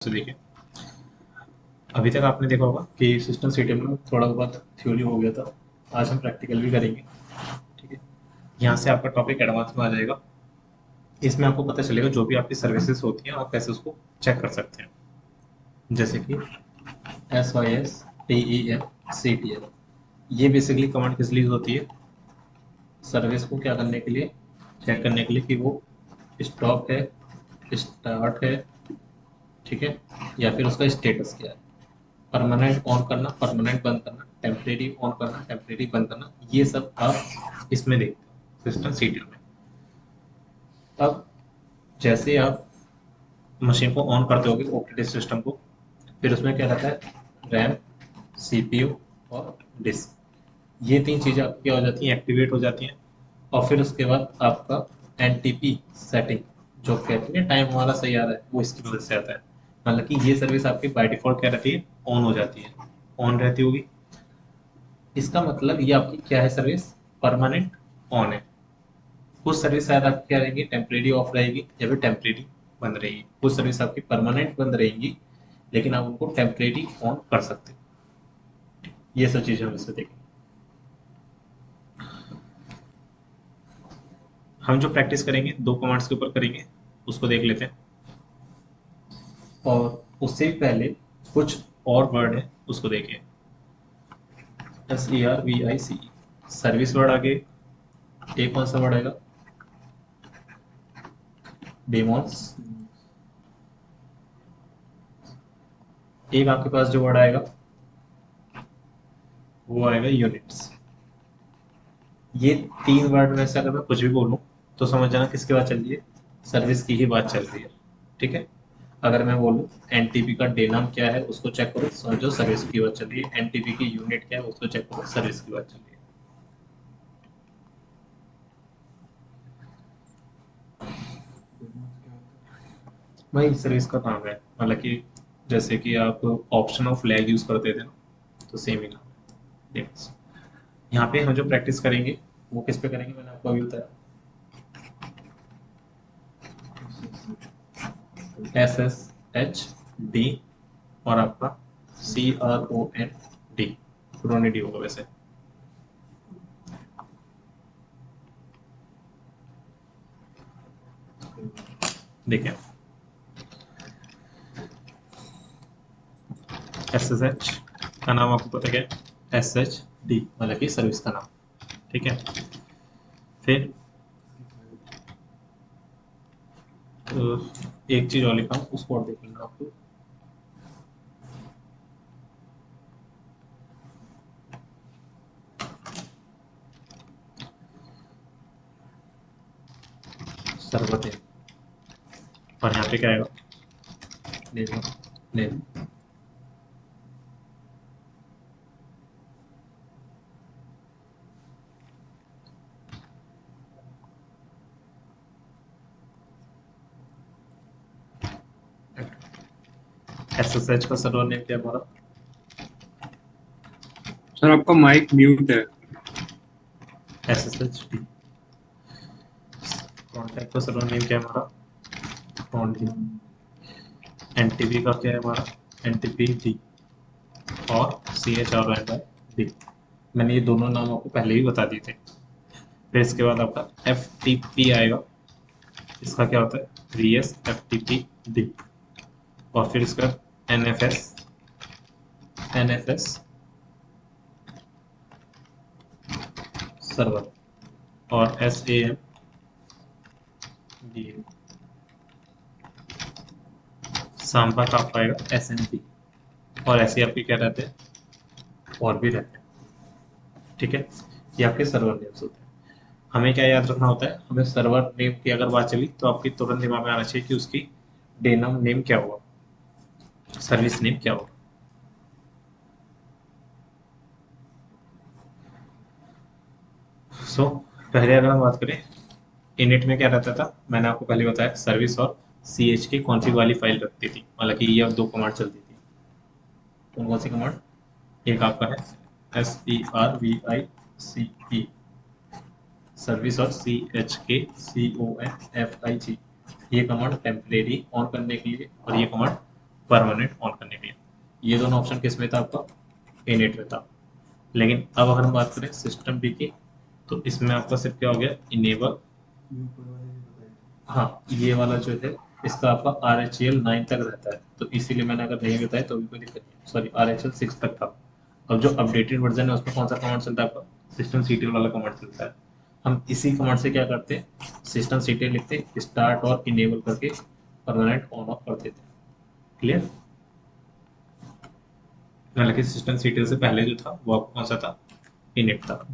से देखिए, अभी तक आपने देखा होगा कि सिस्टम सीटीएम में थोड़ा बहुत थ्योरी हो गया था। आज हम प्रैक्टिकल भी करेंगे। ठीक है, यहाँ से आपका टॉपिक एडवांस में आ जाएगा। इसमें आपको पता चलेगा जो भी आपकी सर्विसेज होती हैं आप कैसे उसको चेक कर सकते हैं। जैसे कि SYS TEM CTM, ये बेसिकली कमांड किस लिए होती है? सर्विस को क्या करने के लिए? चेक करने के लिए कि वो स्टॉप है, स्टार्ट है, ठीक है, या फिर उसका स्टेटस क्या है। परमानेंट ऑन करना, परमानेंट बंद करना, टेम्परेरी ऑन करना, टेम्परेरी बंद करना, ये सब आप इसमें देखते हो सिस्टम सीटीएम में। अब जैसे आप मशीन को ऑन करते होगे ऑपरेटिंग सिस्टम को, फिर उसमें क्या रहता है? रैम, सीपीयू और डिस्क। ये तीन चीज़ें आपकी क्या हो जाती हैं? एक्टिवेट हो जाती हैं। और फिर उसके बाद आपका एनटीपी सेटिंग, जो कहते हैं टाइम हमारा सही आ रहा है, वो इसकी मदद से आता है। मतलब कि ये सर्विस आपकी बाय डिफॉल्ट क्या रहती है? ऑन हो जाती है, ऑन रहती होगी। इसका मतलब ये आपकी क्या है? सर्विस परमानेंट ऑन है। कुछ सर्विस शायद आपकी क्या रहेंगी? टेम्परेरी ऑफ रहेगी या फिर टेम्परेरी बंद रहेगी। कुछ सर्विस आपकी परमानेंट बंद रहेंगी, लेकिन आप उनको टेम्परेरी ऑन कर सकते हैं। ये सब चीज़ें हम इससे देखेंगे। हम जो प्रैक्टिस करेंगे दो कमांड्स के ऊपर करेंगे, उसको देख लेते हैं। और उससे भी पहले कुछ और वर्ड है, उसको देखिए। SERVICE, सर्विस वर्ड आगे एक कौन सा वर्ड आएगा? डेमोन्स। एक आपके पास जो वर्ड आएगा वो आएगा यूनिट्स। ये तीन वर्ड में से अगर मैं कुछ भी बोलूं तो समझ जाना किसकी बात चल रही है? सर्विस की ही बात चल रही है। ठीक है, अगर मैं बोलूं एनटीपी का डे नाम क्या है उसको चेक करो, समझो सर्विस की बात चल रही है। एनटीपी की यूनिट क्या है उसको चेक करो, सर्विस की बात चल रही है। वही सर्विस का काम है। मतलब कि जैसे कि आप ऑप्शन ऑफ फ्लैग यूज करते थे ना, तो सेम ही नाम है। Yes. यहाँ पे हम जो प्रैक्टिस करेंगे वो किस पे करेंगे? मैंने आपको अभी बताया, SSHD और आपका CROND, क्रोनिडी होगा वैसे। देखिए, SSH का नाम आपको पता क्या है? SHD मतलब कि सर्विस का नाम। ठीक है, फिर एक चीज और लिखा हूँ, उसको और देखेंगे आपको। सर्वर नेम, और यहाँ पे क्या आएगा? नेम। नेम SSH का सर्वर नेम क्या है हमारा? सर आपका माइक म्यूट है। SSHD। कॉन्टैक्ट का सर्वर नेम क्या है हमारा? कॉन्टी। एनटीपी का क्या है हमारा? NTPD। और CHRONY। मैंने ये दोनों नाम आपको पहले ही बता दिए थे। फिर इसके बाद आपका FTP आएगा। इसका क्या होता है? VS FTPD। और फिर इसका NFS सर्वर। और SAMDA। सांबा का आपका आएगा SNP। और ऐसे आपके क्या रहते हैं? और भी रहते हैं। ठीक है, ये आपके सर्वर नेम्स होते हैं। हमें क्या याद रखना होता है? हमें सर्वर नेम की अगर बात चली तो आपकी तुरंत दिमाग में आना चाहिए कि उसकी डेनम नेम क्या होगा, सर्विस नेम क्या होगा। पहले अगर हम बात करें, इनिट में क्या रहता था? मैंने आपको पहले बताया, सर्विस और CH की कॉन्फ़िग वाली फाइल रखती थी। मतलब कि ये अब दो कमांड चलती थी। कौन कौन सी कमांड? एक आपका है SERVICE, सर्विस, और CHKCONFIG, ये कमांड टेम्परेरी ऑन करने के लिए, और ये कमांड परमानेंट ऑन करने के लिए। ये दोनों ऑप्शन किस में था आपका, इनिट में था। लेकिन अब अगर हम बात करें सिस्टम बी की, तो इसमें आपका सिर्फ क्या हो गया, इनेबल। हाँ, ये वाला जो है इसका आपका आर एच एल 9 तक रहता है, तो इसीलिए मैंने अगर नहीं बताया तो भी कोई दिक्कत नहीं, सॉरी आर एच एल 6 तक था। अब जो अपडेटेड वर्जन है उसमें कौन सा कमांड चलता है आपका, सिस्टम सीटीएल वाला कमांड चलता है। हम इसी कमांड से क्या करते हैं, सिस्टम सीटीएल लिखते, स्टार्ट और इनेबल करके परमानेंट ऑन ऑफ कर देते हैं। क्लियर। हालांकि सिस्टम सीटीएल से पहले जो था वो आपको कौन सा था, इनिट था।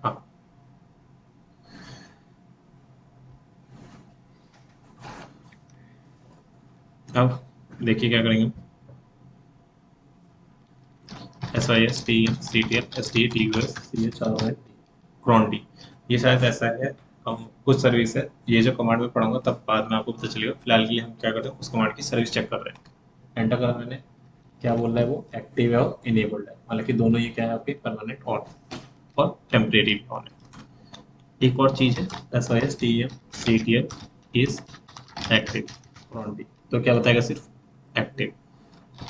हाँ, अब देखिए क्या करेंगे, S I S T M C T L S T T U S C H R I cron D, ये शायद ऐसा है। हम कुछ सर्विस है, ये जो कमांड में पढ़ाऊंगा तब बाद में आपको पता चलेगा। फिलहाल के लिए हम क्या करते हैं, उस कमांड की सर्विस चेक कर रहे हैं। एंटर करा मैंने, क्या बोल रहा है वो, एक्टिव है और इनेबल्ड है। हालांकि दोनों ये क्या है आपके, परमानेंट ऑन और टेम्परेरी भी ऑन है। एक और चीज़ है, S I S T M C T L is active cron D, तो क्या बताएगा, सिर्फ active.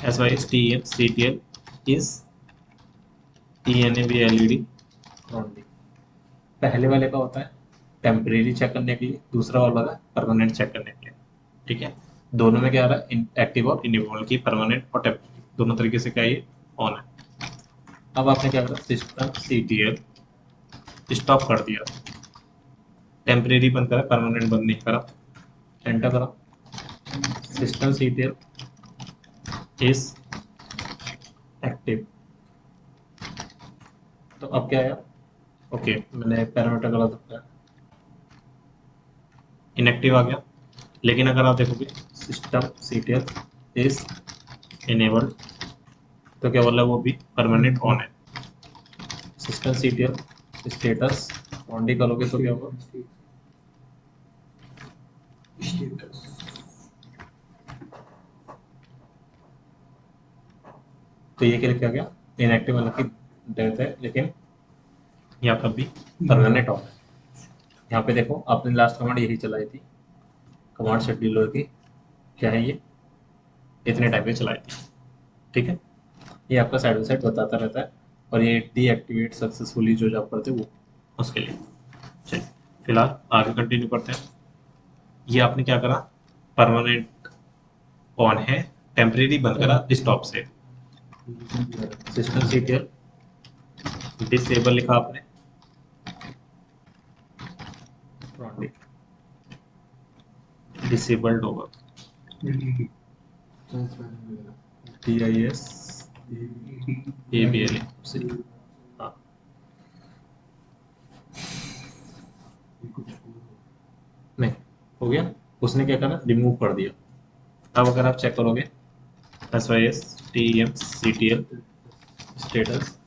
S I S T M C T L is ENABLED cron D. पहले वाले का होता है टेम्परेरी चेक करने के लिए, दूसरा वाला है परमानेंट चेक करने के लिए। ठीक है, दोनों में क्या आ रहा है, एक्टिव और इनेबल की, परमानेंट और टेम्परेरी दोनों तरीके से क्या ये ऑन है। अब आपने क्या करा, सिस्टम सीटीएल स्टॉप कर दिया, टेम्परेरी बंद करा, परमानेंट बंद नहीं करा। एंटर करा, सिस्टम सीटीएल इज एक्टिव, तो अब क्या आया, ओके मैंने पैरामीटर गलत रखा, इनएक्टिव आ गया। लेकिन अगर आप देखोगे सिस्टम सीटीएल इज इनेबल्ड, तो क्या बोला, वो भी परमानेंट ऑन है। System CTL status on D करोगे तो क्या होगा, तो ये क्या लिखा गया, इनएक्टिव मतलब कि डेथ है, लेकिन यहाँ पर भी परमानेंट ऑन है। यहाँ पे देखो आपने लास्ट कमांड यही चलाई थी, कमांड शेड्यूलर की, क्या है ये, इतने टाइम पे चलाई थी। ठीक है, ये आपका साइड बाई साइड बताता रहता है, और ये डीएक्टिवेट सक्सेसफुली जो जॉब करते हैं वो, उसके लिए। चलिए फिलहाल आगे कंटिन्यू करते हैं। ये आपने क्या करा, परमानेंट ऑन है, टेम्परेरी बंद करा स्टॉप से। सिस्टम सीटीएल डिसेबल लिखा आपने, डिसेबल्ड होगा, TIS ABL हाँ, नहीं हो गया, उसने क्या करा, रिमूव कर दिया। अब अगर आप चेक करोगे SYS TEM CTL स्टेटस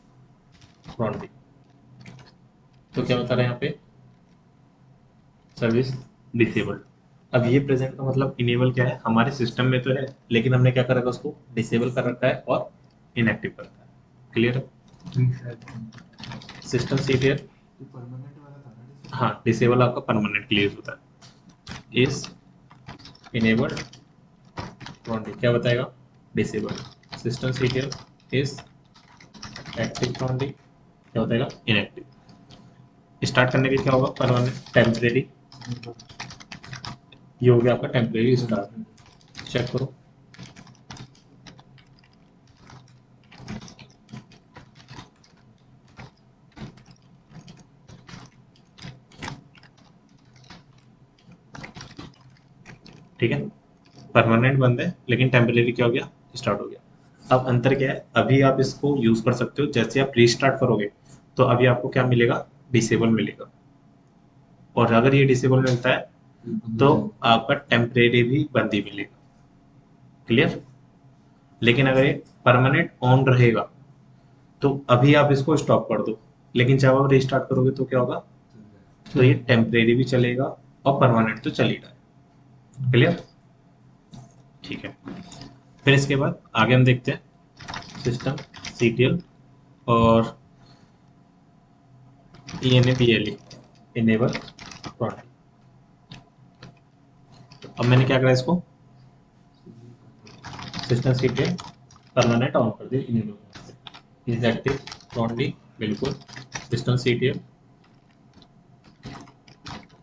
फ्रॉन्टी, तो क्या बता रहे हैं यहाँ पे, सर्विस डिसेबल्ड। अब ये प्रेजेंट का मतलब इनेबल क्या है, हमारे सिस्टम में तो है लेकिन हमने क्या कर रखा है, उसको डिसेबल कर रखा है और इनएक्टिव कर रखा है। क्लियर है, सिस्टम सीटीएल, हाँ डिसेबल आपका परमानेंट के लिए यूज होता है। इज इनेबल्ड फ्रॉन्टी, क्या बताएगा, disable. System CTL is active फ्रॉन्टी, क्या बताएगा, इनएक्टिव। स्टार्ट करने के लिए क्या होगा, परमानेंट टेम्परेरी, ये हो गया आपका टेम्परेरी स्टार्ट। चेक करो, ठीक है, परमानेंट बंद है लेकिन टेम्परेरी क्या हो गया, स्टार्ट हो गया। अब अंतर क्या है, अभी आप इसको यूज कर सकते हो, जैसे आप रीस्टार्ट करोगे तो अभी आपको क्या मिलेगा, डिसेबल मिलेगा। और अगर ये डिसेबल मिलता है तो आपका टेम्परेरी भी बंद ही मिलेगा। क्लियर। लेकिन अगर ये परमानेंट ऑन रहेगा तो अभी आप इसको स्टॉप कर दो, लेकिन जब आप रीस्टार्ट करोगे तो क्या होगा, तो ये टेम्परेरी भी चलेगा और परमानेंट तो चल ही रहा है। क्लियर, ठीक है। फिर इसके बाद आगे हम देखते हैं सिस्टम सीटीएल और ENABLE इनेबल प्रॉन्डी। अब मैंने क्या करा, इसको सिस्टम सीटीएल परमानेंट ऑन कर दिया, इनेबल इज एक्टिव प्रॉन्डी, बिल्कुल सिस्टम सीटीएल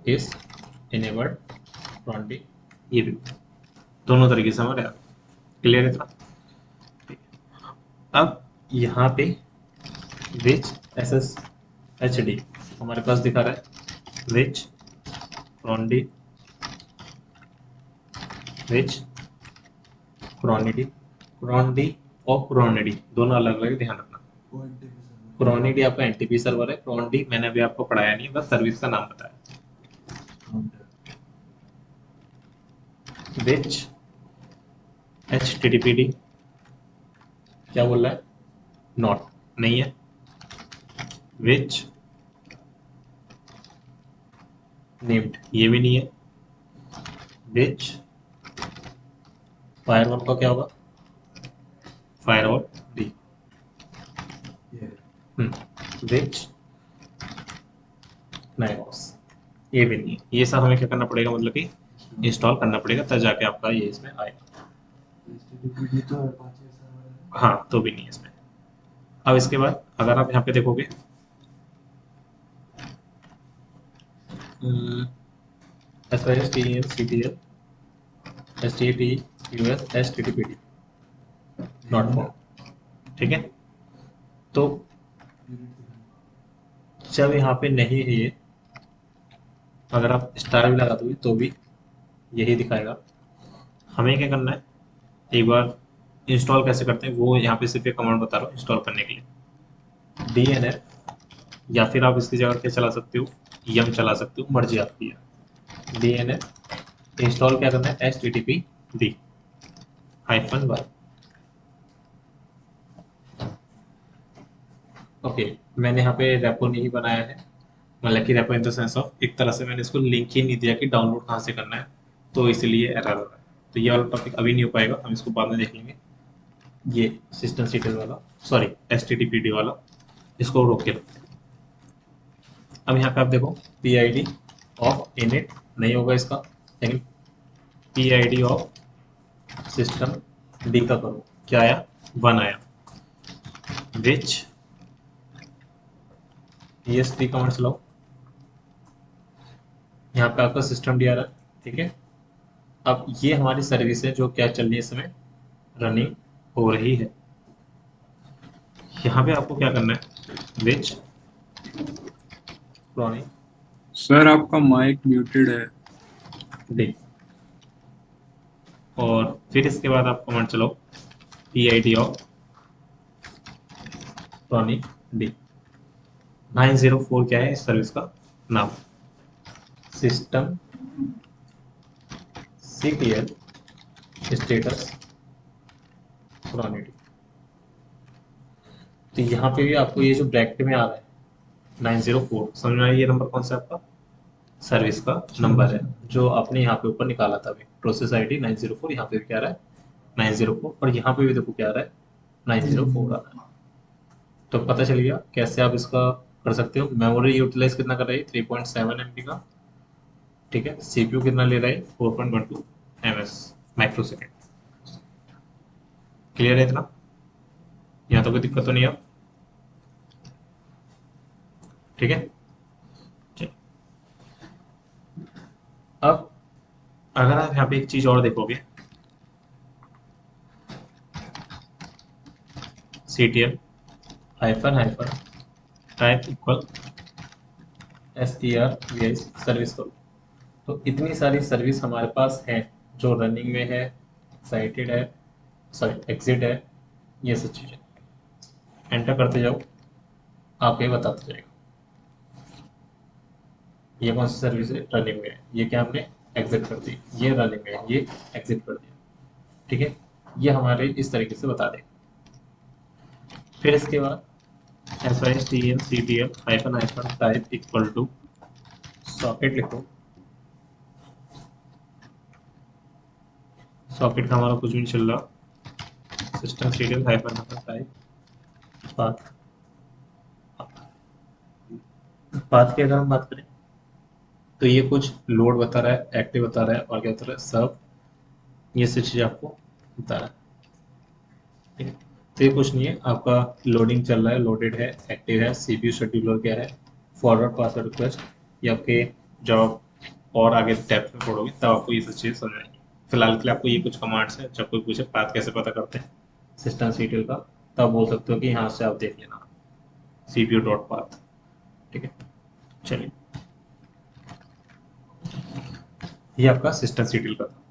इज इनेबल्ड प्रॉन्डी, ये भी दोनों तरीके से हमारे क्लियर है। अब यहाँ पे विच एस एस एच डी हमारे पास दिखा रहा है विच प्रॉन्डी, विच प्रॉनिडी, प्रॉन्डी और प्रॉनिडी दोनों अलग अलग, ध्यान रखना। प्रॉनिडी आपका एनटीपी सर्वर है, प्रॉन्डी मैंने अभी आपको पढ़ाया नहीं, बस सर्विस का नाम बताया। विच HTTPD क्या बोल रहा है, नॉट नहीं है। विच नेम्ड ये भी नहीं है। विच फायरवॉल का क्या होगा, फायरवॉल डी। विच नाइमॉस ये भी नहीं है। ये सब हमें क्या करना पड़ेगा, मतलब कि इंस्टॉल करना पड़ेगा, तब जाके आपका ये इसमें आएगा। हाँ तो भी नहीं है इसमें। अब इसके बाद अगर आप यहाँ पे देखोगे SYSTEL CTL STATUS HTTPD not found, ठीक है। तो जब यहाँ पे नहीं है ये, अगर आप स्टार भी लगा दोगे तो भी यही दिखाएगा। हमें क्या करना है, एक बार इंस्टॉल कैसे करते हैं वो यहाँ पे सिर्फ एक कमांड बता रहा हूँ इंस्टॉल करने के लिए, DNF, या फिर आप इसकी जगह क्या चला सकते हो, यम चला सकते हो, मर्जी आपकी है। DNF इंस्टॉल क्या करना है, HTTPD -1। ओके, मैंने यहाँ पे रेपो नहीं बनाया है, मतलब कि repo in the sense of एक तरह से मैंने इसको लिंक ही नहीं दिया कि डाउनलोड कहाँ से करना है, तो इसलिए एरर हो रहा है। तो ये वाला टॉपिक अभी नहीं हो पाएगा, हम इसको बाद में देख लेंगे। ये सिस्टम सीटीएल वाला, सॉरी HTTPD वाला, इसको रोक के रखो। अब यहाँ पे आप देखो PID ऑफ इनिट नहीं होगा इसका, लेकिन PID ऑफ सिस्टम डी का करो, क्या आया, 1 आया। विच EST कमांड चलाओ, यहाँ पे आपका सिस्टम डी आ रहा है, ठीक है। अब ये हमारी सर्विस है जो क्या चल रही है, इस समय रनिंग हो रही है। यहाँ पे आपको क्या करना है, विच प्रॉनी सर आपका माइक म्यूटेड है। डी, और फिर इसके बाद आप कमांड चलाओ PID ऑफ प्रॉनी डी। 904 क्या है इस सर्विस का नाम, सिस्टम CTL स्टेटस प्रॉनिडी। तो यहाँ पे भी आपको ये जो ब्रैकेट में आ रहा है 904, समझ में आया, ये नंबर कौन सा है आपका, सर्विस का नंबर है जो आपने यहाँ पे ऊपर निकाला था अभी, प्रोसेस ID 904, यहाँ पे भी क्या आ रहा है 904, और यहाँ पे भी देखो क्या आ रहा है 904 आ रहा है। तो पता चल गया कैसे आप इसका कर सकते हो। मेमोरी यूटिलाइज कितना कर रही है, 3.7 MB का, ठीक है। CPU कितना ले रहा है, 4.12 MS माइक्रो सेकेंड। क्लियर है इतना, यहाँ तो कोई दिक्कत तो नहीं है, ठीक है। ठीक। अब अगर आप यहाँ पे एक चीज और देखोगे, CTL hyphen type equal SERVI service करो। तो इतनी सारी सर्विस हमारे पास है जो रनिंग में है, एक्साइटेड है, सॉरी एग्जिट है, ये सब चीज़ें एंटर करते जाओ, आपको ये बताते जाएगा ये कौन सी सर्विस है, रनिंग में है, ये क्या हमने एग्जिट कर दी, ये रनिंग में है, ये एग्जिट कर दिया, ठीक है। ये हमारे इस तरीके से बता दें। फिर इसके बाद SYSTL CTL hyphen type equal to socket लिखो, सॉकेट का हमारा कुछ भी नहीं चल रहा, system serial hyphen type path. Path की अगर हम बात करें तो ये कुछ लोड बता रहा है, एक्टिव बता रहा है, और क्या बता रहा है, सब, ये सब चीज़ आपको बता रहा है। ठीक है, तो ये कुछ नहीं है, आपका लोडिंग चल रहा है, लोडेड है, एक्टिव है, सीपीयू शेड्यूलर क्या है, फॉरवर्ड पासवर्ड रिक्वेस्ट, ये आपके जब और आगे डेप्थ में पढ़ोगे तब आपको ये सब चीज़ समझ आएंगी। फिलहाल के लिए आपको ये कुछ कमांड्स है, जब कोई पूछे पाथ कैसे पता करते हैं सिस्टम सीटियल का, तब बोल सकते हो कि यहाँ से आप देख लेना सीपीयू डॉट पाथ। ठीक है, चलिए, ये आपका सिस्टम सीटियल का था।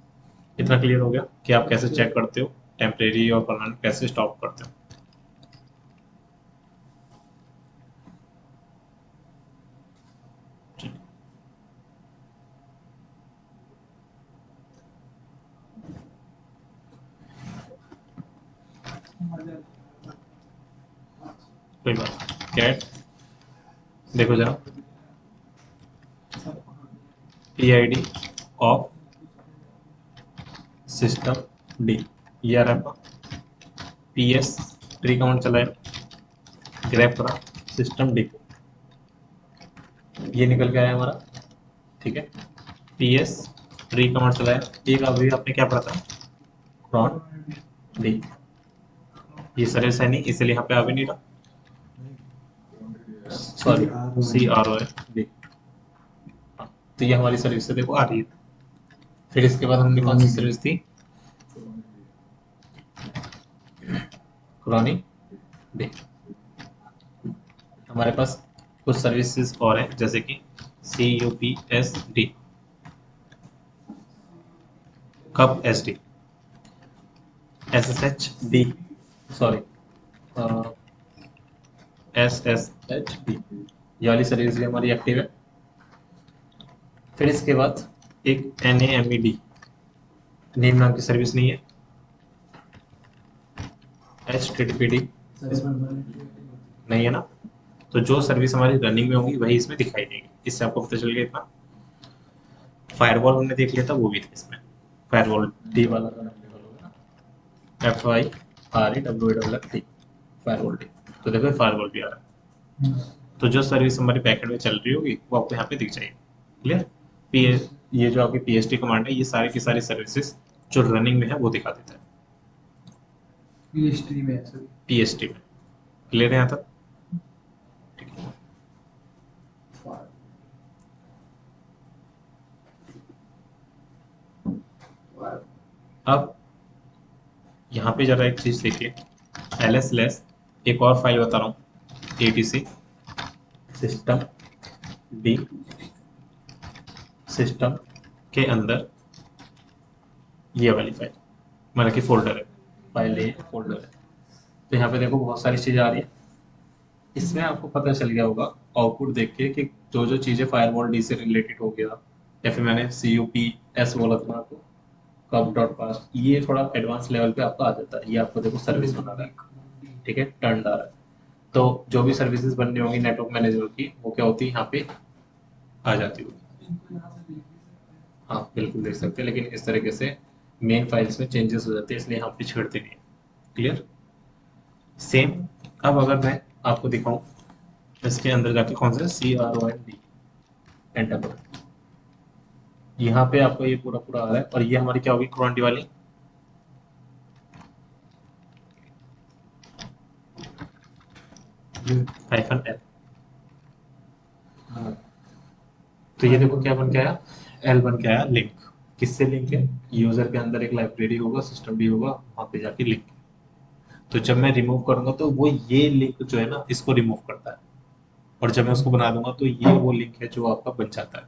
इतना क्लियर हो गया कि आप कैसे चेक करते हो टेम्परेरी और परमानेंट कैसे स्टॉप करते हो। कोई बात, कैट देखो जरा, पीआईडी ऑफ सिस्टम डी, ये आ रहा है आपका। पीएस ट्री कमांड चलाए, ग्रैब करा सिस्टम डी को, ये निकल के आया हमारा। ठीक है, पीएस ट्री कमांड चलाया, एक अभी आपने क्या पढ़ा था, क्रॉन डी, ये सर्विस है नहीं इसलिए यहाँ पे आ भी नहीं रहा, सॉरी सी आर ओ है डी। तो ये हमारी सर्विस से देखो आ रही है। फिर इसके बाद हमने कौन सी सर्विस थी, क्रॉनिक डी। हमारे पास कुछ सर्विसेज और हैं जैसे कि C U P S D, cup S D, S S H D, sorry S S H D, ये वाली सर्विस भी हमारी एक्टिव है। फिर इसके बाद एक N A M E D, name नाम की सर्विस नहीं है, H T T P D नहीं है ना, तो जो सर्विस हमारी रनिंग में होगी वही इसमें दिखाई देगी। इससे आपको पता चल गया इतना। फायरवॉल हमने देख लिया था, वो भी था इसमें, फायरवॉल डी वाला अवेलेबल होगा ना, F I R E W W F T, firewall D. तो देखो फायरवॉल भी आ रहा है, तो जो सर्विस हमारी बैकएंड में चल रही होगी वो आपको यहाँ पे दिख जाएगी। क्लियर, पी ये जो आपकी पी एस टी कमांड है, ये सारी की सारी सर्विसेज जो रनिंग में है वो दिखा देता है पीएचडी में सर। पीएसटी में। क्लियर है यहाँ तक? ठीक है, अब यहाँ पे जरा एक चीज देखिए, एल एस लेस एक और फाइल बता रहा हूँ, A T C system D, system के अंदर ये वाली फाइल, मतलब कि फोल्डर है, फाइल है, फोल्डर है। तो यहाँ पे देखो बहुत सारी चीज़ें आ रही है, इसमें आपको पता चल गया होगा आउटपुट देख के कि जो जो चीज़ें फायरवॉल डी से रिलेटेड हो गया, या फिर मैंने सी यू पी एस बोला था आपको, कब डॉट पास, ये थोड़ा एडवांस लेवल पे आपको आ जाता है। ये आपको देखो सर्विस बना रहा है, ठीक है, टर्न आ रहा है। तो जो भी सर्विसेज बननी होंगी नेटवर्क मैनेजर की, वो क्या होती है यहाँ पे आ जाती होगी। हाँ बिल्कुल देख सकते हैं, लेकिन इस तरीके से मेन फाइल्स में चेंजेस हो जाते हैं, इसलिए यहाँ पे छेड़ते नहीं है। Clear, same. अब अगर मैं आपको दिखाऊं इसके अंदर जाके कौन सा C R O N D, enter करो, यहाँ पे आपको ये पूरा पूरा आ रहा है, और ये हमारी क्या होगी, क्रोंडी वाली हाइफन एल। तो ये देखो क्या बन के आया, एल बन के आया, लिंक। किससे लिंक है, यूजर के अंदर एक लाइब्रेरी होगा, सिस्टम भी होगा, वहां पे जाके लिंक। तो जब मैं रिमूव करूंगा तो वो ये लिंक जो है ना इसको रिमूव करता है, और जब मैं उसको बना दूंगा तो ये वो लिंक है जो आपका बन जाता है।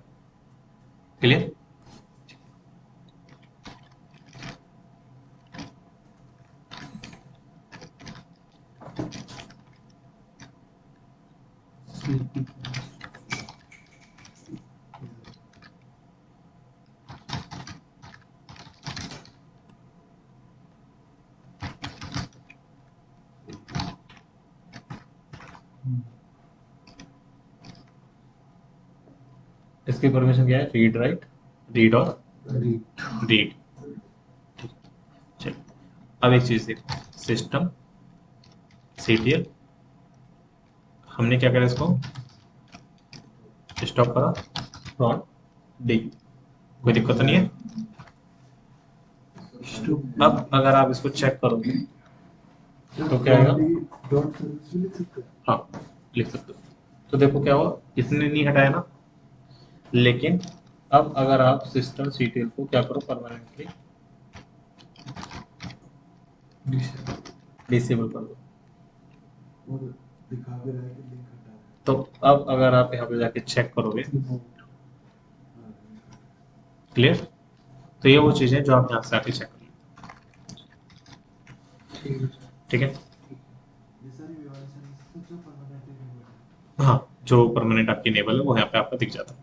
क्लियर, इसकी परमिशन क्या है, रीड राइट, रीड और रीड। चलिए, अब एक चीज देखो, सिस्टम सीटीएल, हमने क्या करा, इसको स्टॉप करा फ्रॉम डी। कोई दिक्कत तो नहीं है। अब अगर आप इसको चेक करोगे तो क्या आएगा? डॉट सर्विस भी लिख सकते हैं। हाँ, लिख सकते हो। तो देखो क्या हुआ, इसने नहीं हटाया ना। लेकिन अब अगर आप सिस्टम सीटीएल को क्या करो, परमानेंटली डिसेबल कर दो। और दिखा भी रहा है कि लिंक हटा है। तो अब अगर आप यहाँ पे जाके चेक करोगे, क्लियर? तो ये वो चीज़ें जो आप यहाँ से आके चेक कर लो, ठीक है। ये सारी व्यवहार सर्विस जो परमानेंट है। हाँ, जो परमानेंट आपकी इनेबल है वो यहाँ पे आपका दिख जाता है।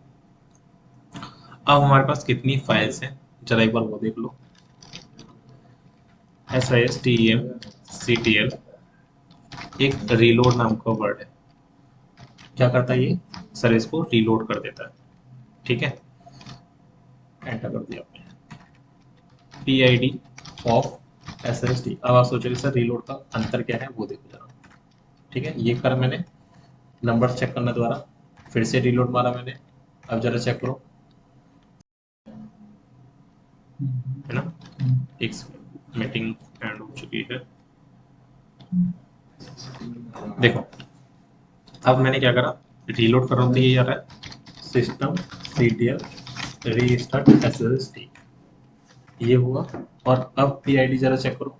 अब हमारे पास कितनी फाइल्स हैं, जरा एक बार वो देख लो। SISTEM CTL एक रीलोड नाम का वर्ड है। क्या करता है ये? सर्विस को रीलोड कर देता है, ठीक है। एंटर कर दिया आपने। PID of SSD। अब आप सोचोगे सर रीलोड का अंतर क्या है, वो देखो जरा, ठीक है। ये करा मैंने, नंबर चेक करना द्वारा, फिर से रीलोड मारा मैंने। अब जरा चेक करो, है ना। एक मीटिंग एंड हो चुकी है, देखो। अब मैंने क्या करा, रीलोड कर रहा हूँ तो ये आ रहा है सिस्टम CTL रीस्टार्ट SSD, ये हुआ। और अब PID जरा चेक करो,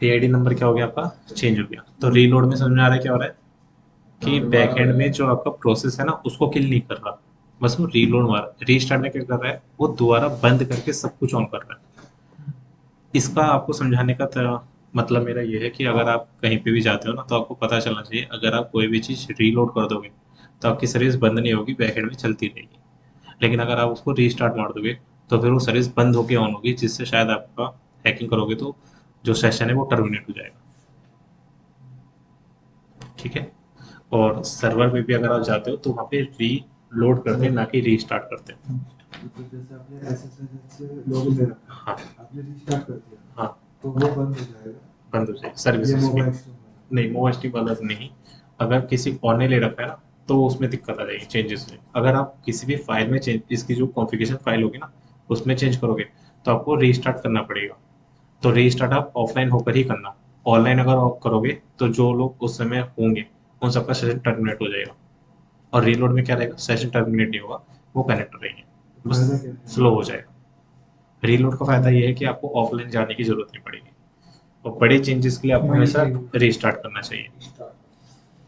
PID नंबर क्या हो गया आपका, चेंज हो गया। तो रीलोड में समझ में आ रहा है क्या हो रहा है कि बैकएंड में जो आपका प्रोसेस है ना उसको किल नहीं कर रहा, बस वो रीलोड मार, रीस्टार्ट में क्या कर रहा है, वो दोबारा बंद करके सब कुछ ऑन कर रहा है। इसका आपको समझाने का मतलब मेरा ये है कि अगर आप कहीं पे भी जाते हो ना तो आपको पता चलना चाहिए, अगर आप कोई भी चीज़ रीलोड कर दोगे तो आपकी सर्विस बंद नहीं होगी, बैकएंड में चलती रहेगी। लेकिन अगर आप उसको रीस्टार्ट मार दोगे तो फिर वो सर्विस बंद होकर ऑन होगी, जिससे शायद आपका हैकिंग करोगे तो जो सेशन है वो टर्मिनेट हो जाएगा, ठीक है। और सर्वर पे भी अगर आप जाते हो तो वहाँ पे रीलोड करते हैं, ना कि रीस्टार्ट करते हैं। तो जैसे आपने SSH से लॉगिन ले रखा हाँ है, आपने रिस्टार्ट कर दिया, हाँ, तो वो बंद हो जाएगा। बंद हो जाएगी ये सर्विसेज की। मोबाइल स्टोर में। नहीं, मोएसटी वाला नहीं। अगर किसी और ने ले रखा है ना तो उसमें दिक्कत आ जाएगी चेंजेस में। अगर आप किसी भी फाइल में चेंज, इसकी जो कॉन्फ़िगरेशन फाइल होगी ना उसमें चेंज करोगे तो आपको रीस्टार्ट करना पड़ेगा। तो रीस्टार्ट आप ऑफलाइन होकर ही करना। ऑनलाइन अगर आप करोगे तो जो लोग उस समय होंगे उन सबका सेशन टर्मिनेट हो जाएगा। और रीलोड में क्या रहेगा, सेशन टर्मिनेट नहीं होगा, वो कनेक्ट रहेंगे, बस फायदा क्या है? स्लो हो जाएगा। रीलोड का फायदा ये है कि आपको ऑफलाइन जाने की जरूरत नहीं पड़ेगी, और बड़े चेंजेस के लिए आपको हमेशा रीस्टार्ट करना चाहिए।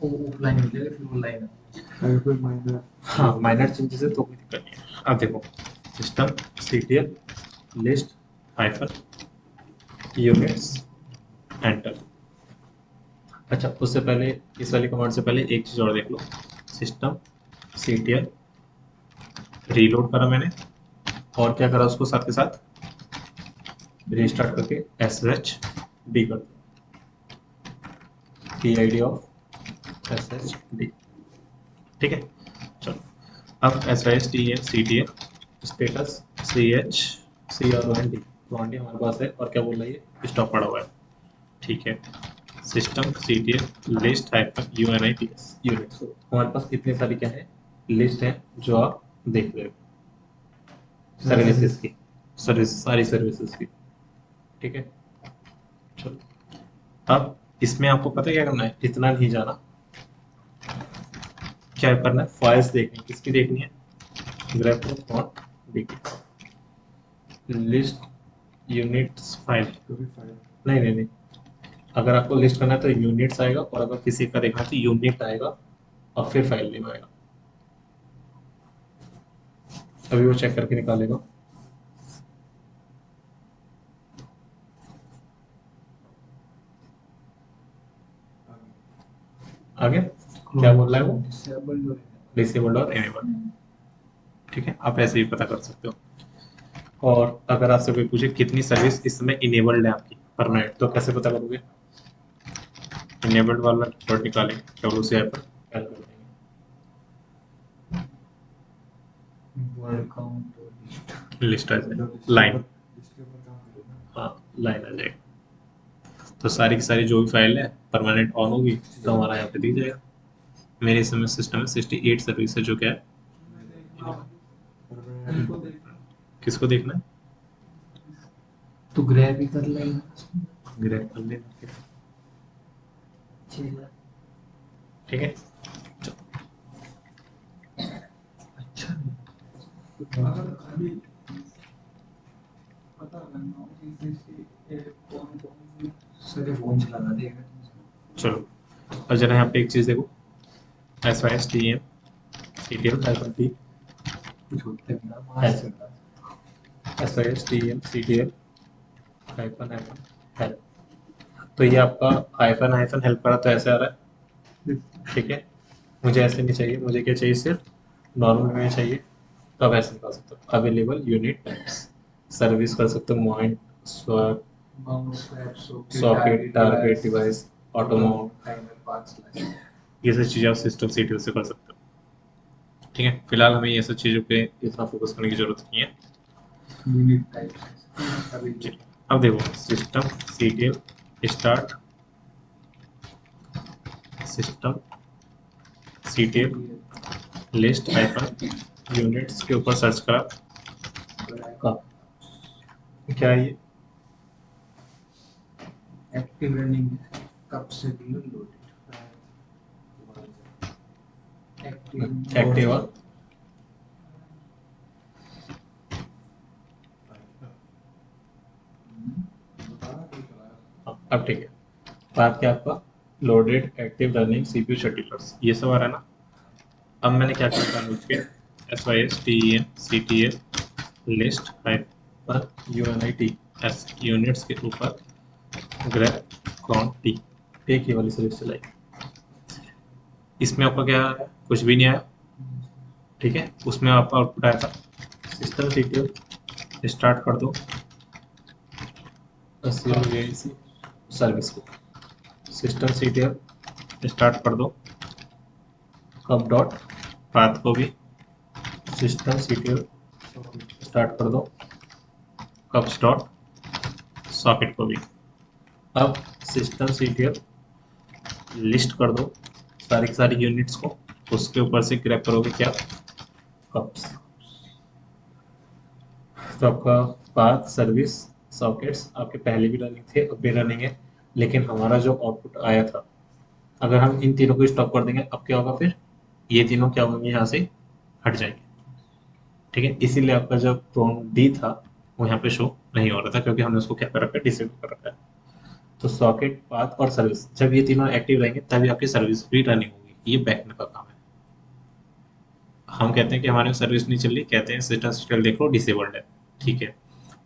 ऑफलाइन हो जाएगा फिर ऑनलाइन। अगर कोई माइनर हाँ, माइनर चेंजेस है तो कोई दिक्कत नहीं है। अब देखो, system CTL list hyphen units enter. अच्छा, उससे पहले इस वाली कमांड से पहले एक चीज़ और देख लो। सिस्टम CTL रीलोड करा मैंने, और क्या करा उसको साथ के साथ रीस्टार्ट करके SSD कर दिया, PID ऑफ SSD, ठीक है। चलो, अब SISTM CTL status CHCROND ROND हमारे पास है, और क्या बोल रही है, स्टॉप पड़ा हुआ है, ठीक है। System CTL list hyphen UNIPS units. हमारे पास कितनी सारी क्या है, लिस्ट है जो आप देख रहे हो सर्विसेज की, सर्विस सारी सर्विसेज की, ठीक है। चलो, अब इसमें आपको पता है क्या करना है, इतना नहीं जाना। क्या करना है, फाइल्स देखनी है, किसकी देखनी है, grep लिस्ट यूनिट्स फाइल। कभी फाइल नहीं नहीं नहीं, अगर आपको लिस्ट करना है तो यूनिट्स आएगा, और अगर किसी का देखना है तो यूनिट आएगा और फिर फाइल नेम आएगा। अभी वो चेक करके निकालेगा। आगे क्या बोल रहा है वो, डिसेबल्ड और एनेबल्ड, ठीक है। आप ऐसे ही पता कर सकते हो। और अगर आपसे कोई पूछे कितनी सर्विस इस समय इनेबल्ड है आपकी परमानेंट, तो कैसे पता करोगे, इनेबल्ड वाला डॉट निकालेंगे WCI पर, कैलकुलेट वर्ड काउंट और लिस्ट। करेंगे, लिस्ट आ जाएगा, लाइन, इसके ऊपर काम करेगा। हाँ लाइन आ जाएगा। तो सारी की सारी जो भी फाइल है परमानेंट ऑन होगी तो हमारा यहाँ पे दिख जाएगा। मेरे समय सिस्टम में 68 सर्विस है जो क्या है इनको देख किसको देखना है? तो ग्रे भी कर लेगा। ग्रैब कर लेना, ठीक है। अच्छा अगर खाली पता करना हो कि किसकी कौन कौन सी सर फोन चला देगा। चलो, और जरा यहाँ पे एक चीज़ देखो, S Y S T M C T L hyphen T, कुछ होते हैं ना मार सकता S Y S T M C T L hyphen hyphen help. तो ये आपका हाइफन हाइफन हेल्प करा तो ऐसे आ रहा है, ठीक है। मुझे ऐसे नहीं चाहिए, मुझे क्या चाहिए, सिर्फ नॉर्मल में चाहिए। तो आप ऐसे निकाल सकते हो, अवेलेबल यूनिट टाइप्स, सर्विस कर सकते हो, mount, swap, mouse swap socket, target device, auto mount, timer parts ये सब चीज़ें आप सिस्टम सीटीएल से कर सकते हो, ठीक है। फिलहाल हमें ये सब चीज़ों पे इतना फोकस करने की जरूरत नहीं है। यूनिट टाइप्स अभी जी, अब देखो, system CTL start, system CTL list hyphen units के ऊपर सर्च करा, क्या है ये? एक्टिव रनिंग कब से भी लोडेड एक्टिव और अब ठीक है, बात क्या आपका loaded active running CPU schedulers, ये सब आ रहा है ना। अब मैंने क्या किया था उसके, S Y S T M C T L list hyper U N I T S units के ऊपर ग्रेप काउंट टी, एक ही वाली सीरीज चलाई। इसमें आपका क्या है, कुछ भी नहीं आया, ठीक है। उसमें आपका आउटपुट आया था सिस्टम सीटीएल स्टार्ट कर दो सर्विस को, सिस्टम सीटीएल स्टार्ट कर दो कब डॉट पाथ को भी, सिस्टम सीटीएल स्टार्ट कर दो कब्स डॉट सॉकेट को भी। अब सिस्टम सीटीएल लिस्ट कर दो सारी की सारी यूनिट्स को, उसके ऊपर से ग्रैब करोगे क्या, कब्स। तो आपका पाथ सर्विस सॉकेट्स आपके पहले भी रनिंग थे, अब भी रनिंग है, लेकिन हमारा जो आउटपुट आया था, अगर हम इन तीनों को स्टॉप कर देंगे, अब क्या होगा, फिर ये तीनों क्या होंगे, यहाँ से हट जाएंगे, ठीक है। इसीलिए आपका जो प्रोन डी था वो यहाँ पे शो नहीं हो रहा था, क्योंकि हमने उसको क्या कर रखा है, डिसेबल कर रखा है। तो सॉकेट पाथ और सर्विस जब ये तीनों एक्टिव रहेंगे तभी आपकी सर्विस भी रनिंग होगी, ये बैकएंड का काम है। हम कहते हैं कि हमारे सर्विस नहीं चल रही, कहते हैं सिस्टम स्टेटस देख लो डिसेबल्ड है, ठीक है।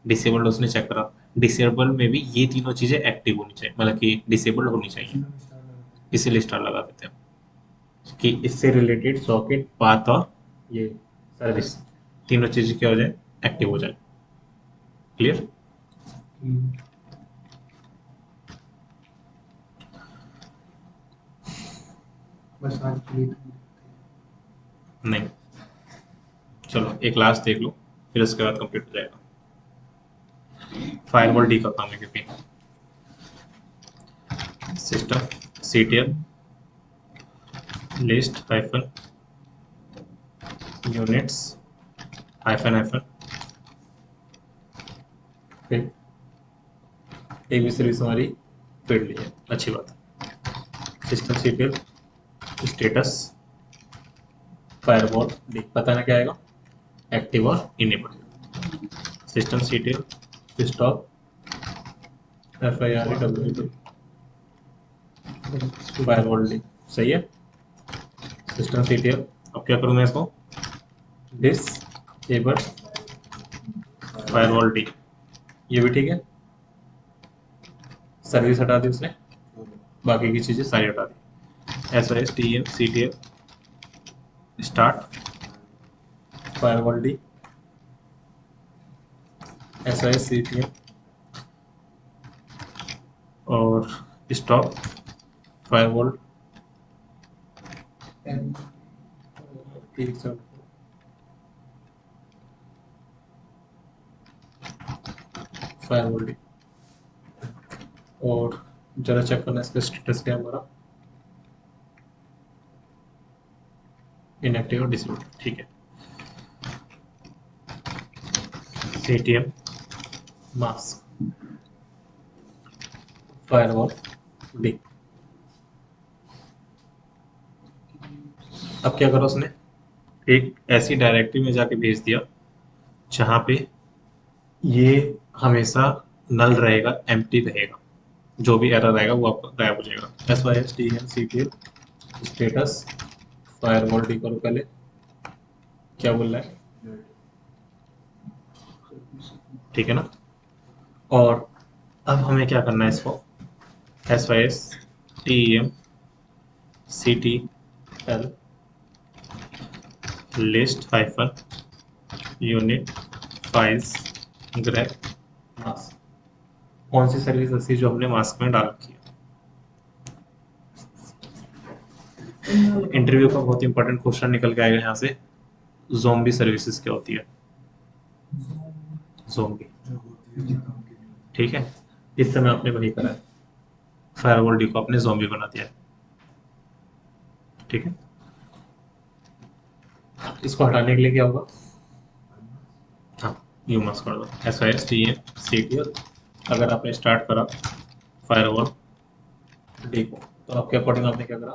डिसेबल्ड उसने चेक करा, डिसेबल में भी ये तीनों चीजें एक्टिव होनी चाहिए, मतलब कि डिसेबल्ड होनी चाहिए, इसीलिए स्टार लगा देते हैं कि इससे रिलेटेड सॉकेट पाथ और ये सर्विस तीनों चीजें क्या हो जाए, एक्टिव हो जाए। क्लियर? बस आज के लिए नहीं, चलो एक लास्ट देख लो, फिर उसके बाद कंप्लीट हो जाएगा। फायरवॉल डी का काम है, क्योंकि system CTL list hyphen units hyphen hyphen, फिर एक भी सर्विस हमारी फील्ड ली है, अच्छी बात है। System CTL status firewall D, बताना क्या आएगा, एक्टिव और enable. System CTL stop F I R W D firewall D, सही है। सिस्टम सीटीएल, अब क्या करूँ मैं इसको, डिसेबल फायरवॉल डी, ये भी ठीक है। सर्विस हटा दी उसने, बाकी की चीज़ें सारी हटा दी। S I S T M C T L start firewall D, S I S C T L और स्टॉप फायरवॉल फायरवॉल डी, और जरा चेक करना इसका स्टेटस क्या है हमारा, इनएक्टिव और डिसेबल, ठीक है। ATM mask firewall D. अब क्या करा उसने, एक ऐसी डायरेक्टरी में जाके भेज दिया जहाँ पे ये हमेशा नल रहेगा, एम्प्टी रहेगा, जो भी एरर आएगा वो आपका गायब हो जाएगा। SYSTENCTL स्टेटस फायरवॉल डी करो पहले, क्या बोल रहा है, ठीक है ना। और अब हमें क्या करना है इसको, SYSTEMCTL list hyphen unit files grep mask. कौन सी सर्विस ऐसी जो हमने मास्क में डाल रखी है। इंटरव्यू का बहुत इंपॉर्टेंट क्वेश्चन निकल के आएगा यहाँ से, ज़ोंबी सर्विसेज क्या होती है, ज़ोंबी, जो होती है जो काम की नहीं होती। ठीक है। इस समय आपने वही करा है, फायरवॉल डी को आपने ज़ोंबी बना दिया है, ठीक है। इसको हटाने के लिए क्या होगा, हाँ यू मस्ट कर दो SYSTEMCTL। अगर आपने स्टार्ट करा फायरवॉल डी को तो आपके अकॉर्डिंग आपने क्या करा,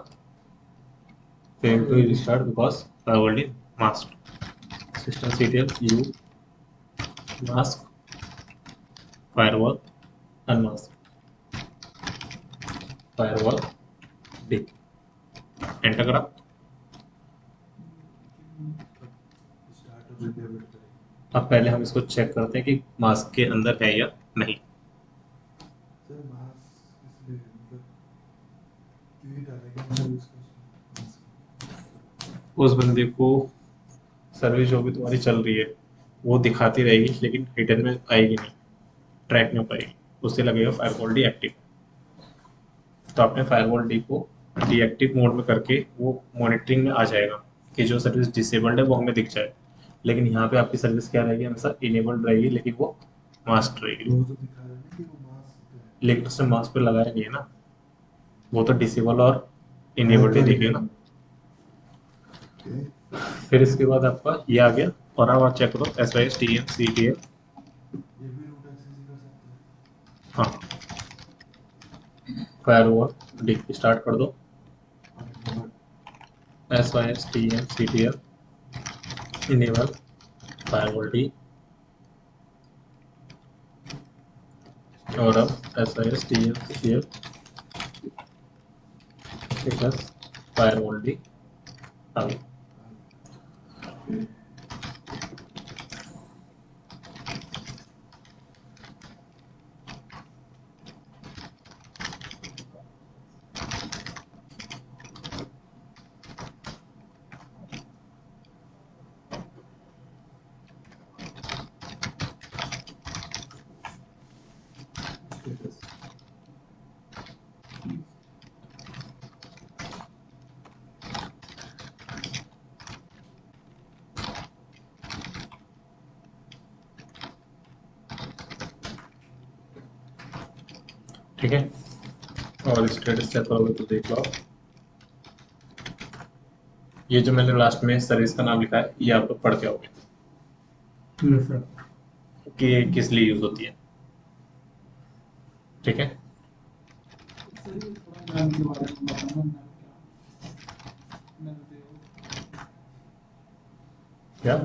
fail to restart because firewall D mask SYSTEMCTL U mask firewall unmask firewall D, enter करा। स्टार्ट हो गया वेट करें। अब पहले हम इसको चेक करते हैं कि मास्क के अंदर है या नहीं। सर मास्क इसलिए मतलब क्यों डालेंगे मतलब इसको उस बंदे को सर्विस जो भी तुम्हारी चल रही है वो दिखाती रहेगी, लेकिन हिडन में आएगी नहीं, ट्रैक नहीं हो पाएगी, उससे लगेगा फायरवॉल डी एक्टिव। तो आपने फायरवॉल डी को डीएक्टिव मोड में करके वो मॉनिटरिंग में आ जाएगा कि जो सर्विस डिसेबल्ड है वो हमें दिख जाए, लेकिन यहाँ पे आपकी सर्विस क्या रहेगी, हमेशा इनेबल्ड रहेगी, लेकिन वो मास्क रहेगी। वो तो दिखा रहा है ना कि वो मास्क है। लेकिन उसने मास्क पे लगाया नहीं है ना, वो तो डिसेबल और इनेबल्ड ही दिखेगा ना। फिर इसके बाद आपका ये आ गया, और अब आप चेक करो SYSTEMCTL, ये भी रूट एक्सेस ही कर सकते हैं। हाँ फायरवॉल डी स्टार्ट कर दो, SYSTEMCTL इनेबल फायरवॉल डी, और अब SYSTEMCTL स्टेटस फायरवॉल डी आ गया। ठीक है, और स्टेटस चेक करोगे तो देख लो आप, ये जो मैंने लास्ट में सर्विस का नाम लिखा है ये आप लोग पढ़ के आओगे कि ये किस लिए यूज होती है, ठीक है। क्या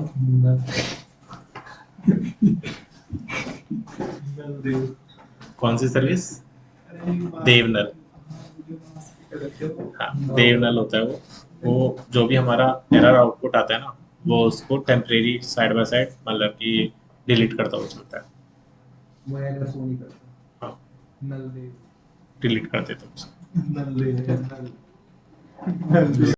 कौन सी सर्विस, देवनल, हाँ देवनल होता है वो जो भी हमारा एरर आउटपुट आता है ना वो उसको टेम्परेरी साइड बाय साइड मतलब कि डिलीट करता हुआ चलता है, वो एरर शो नहीं करता। हाँ नल दे डिलीट कर देता है उसको। नल दे नल नल दे